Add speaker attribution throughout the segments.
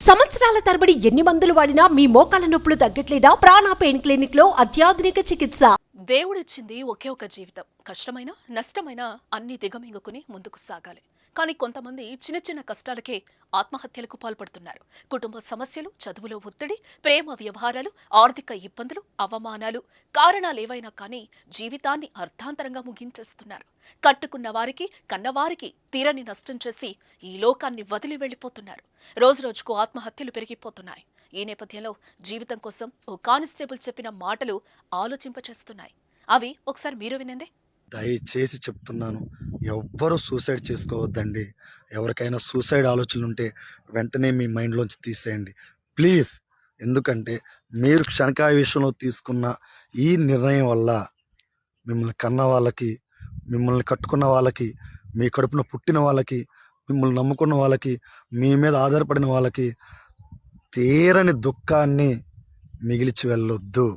Speaker 1: సంవత్సరాల తరబడి ఎన్ని మందులు వాడినా మీ మోకాల నొప్పులు తగ్గట్లేదా? ప్రాణ పెయిన్ క్లినిక్ లో అత్యాధునిక చికిత్స.
Speaker 2: దేవుడిచ్చింది ఒకే ఒక జీవితం. కష్టమైన నష్టమైన అన్ని దిగమింగుకుని ముందుకు సాగాలి. కానీ కొంతమంది చిన్న చిన్న కష్టాలకే ఆత్మహత్యలకు పాల్పడుతున్నారు. కుటుంబ సమస్యలు, చదువులో ఒత్తిడి, ప్రేమ వ్యవహారాలు, ఆర్థిక ఇబ్బందులు, అవమానాలు, కారణాలేవైనా కానీ జీవితాన్ని అర్థాంతరంగా ముగించేస్తున్నారు. కట్టుకున్న వారికి, కన్నవారికి తీరని నష్టం చేసి ఈ లోకాన్ని వదిలి వెళ్లిపోతున్నారు. రోజురోజుకు ఆత్మహత్యలు పెరిగిపోతున్నాయి. ఈ నేపథ్యంలో జీవితం కోసం ఓ కానిస్టేబుల్ చెప్పిన మాటలు ఆలోచింపచేస్తున్నాయి. అవి ఒకసారి మీరు వినండి.
Speaker 3: దయచేసి చెప్తున్నాను, ఎవ్వరూ సూసైడ్ చేసుకోవద్దండి. ఎవరికైనా సూసైడ్ ఆలోచనలు ఉంటే వెంటనే మీ మైండ్లోంచి తీసేయండి ప్లీజ్. ఎందుకంటే మీరు క్షణకాయ విషయంలో తీసుకున్న ఈ నిర్ణయం వల్ల మిమ్మల్ని కన్న వాళ్ళకి, మిమ్మల్ని కట్టుకున్న వాళ్ళకి, మీ కడుపున పుట్టిన వాళ్ళకి, మిమ్మల్ని నమ్ముకున్న వాళ్ళకి, మీ మీద ఆధారపడిన వాళ్ళకి తీరని దుఃఖాన్ని మిగిల్చి వెళ్ళొద్దు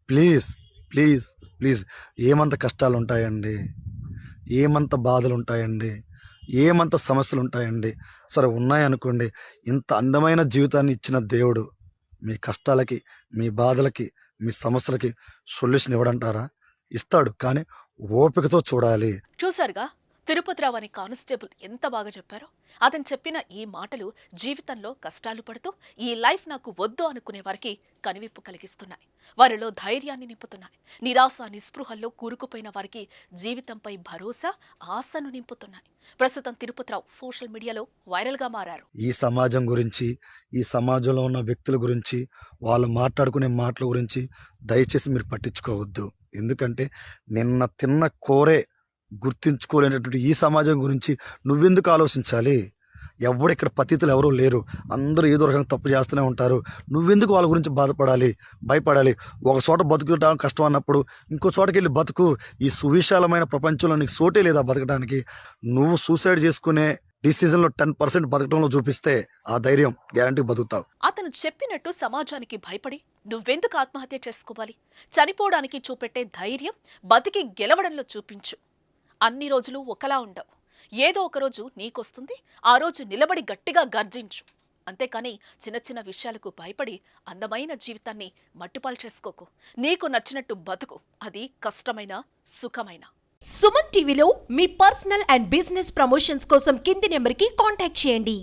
Speaker 3: ప్లీజ్ ప్లీజ్ ప్లీజ్. ఏమంత కష్టాలు ఉంటాయండి, ఏమంత బాధలు ఉంటాయండి, ఏమంత సమస్యలు ఉంటాయండి. సరే ఉన్నాయనుకోండి, ఇంత అందమైన జీవితాన్ని ఇచ్చిన దేవుడు మీ కష్టాలకి, మీ బాధలకి, మీ సమస్యలకి సొల్యూషన్ ఇవ్వడంటారా? ఇస్తాడు, కానీ ఓపికతో చూడాలి.
Speaker 2: చూశారుగా తిరుపతిరావు అనే కానిస్టేబుల్ ఎంత బాగా చెప్పారో. అతను చెప్పిన ఈ మాటలు జీవితంలో కష్టాలు పడుతూ ఈ లైఫ్ నాకు వద్దు అనుకునే వారికి కనివిప్పు కలిగిస్తున్నాయి. వారిలో ధైర్యాన్ని నింపుతున్నాయి. నిరాశ నిస్పృహల్లో కూరుకుపోయిన వారికి జీవితంపై భరోసా, ఆశను నింపుతున్నాయి. ప్రస్తుతం తిరుపతిరావు సోషల్ మీడియాలో వైరల్గా మారారు.
Speaker 3: ఈ సమాజం గురించి, ఈ సమాజంలో ఉన్న వ్యక్తుల గురించి, వాళ్ళు మాట్లాడుకునే మాటల గురించి దయచేసి మీరు పట్టించుకోవద్దు. ఎందుకంటే నిన్న తిన్న కోరే గుర్తించుకోలేనటువంటి ఈ సమాజం గురించి నువ్వెందుకు ఆలోచించాలి? ఎవరు ఇక్కడ పతితులు ఎవరూ లేరు, అందరూ ఏదో రకంగా తప్పు చేస్తూనే ఉంటారు. నువ్వెందుకు వాళ్ళ గురించి బాధపడాలి, భయపడాలి? ఒక చోట బతుకుతాం కష్టం అన్నప్పుడు ఇంకో చోటకి వెళ్ళి బతుకు. ఈ సువిశాలమైన ప్రపంచంలో నీకు సోటే లేదా బతకడానికి? నువ్వు సూసైడ్ చేసుకునే డిసిజన్లో 10% బతకడంలో చూపిస్తే ఆ ధైర్యం గ్యారంటీ బతుకుతావు.
Speaker 2: అతను చెప్పినట్టు సమాజానికి భయపడి నువ్వెందుకు ఆత్మహత్య చేసుకోవాలి? చనిపోవడానికి చూపెట్టే ధైర్యం బతికి గెలవడంలో చూపించు. అన్ని రోజులు ఒకలా ఉండవు. ఏదో ఒకరోజు నీకొస్తుంది. ఆ రోజు నిలబడి గట్టిగా గర్జించు. అంతేకాని చిన్న చిన్న విషయాలకు భయపడి అందమైన జీవితాన్ని మట్టిపాలు చేసుకోకు. నీకు నచ్చినట్టు బతుకు. అది కష్టమైన, సుఖమైన.
Speaker 1: సుమన్ టీవీలో మీ పర్సనల్ అండ్ బిజినెస్ ప్రమోషన్స్ కోసం కింది నెంబర్కి కాంటాక్ట్ చేయండి.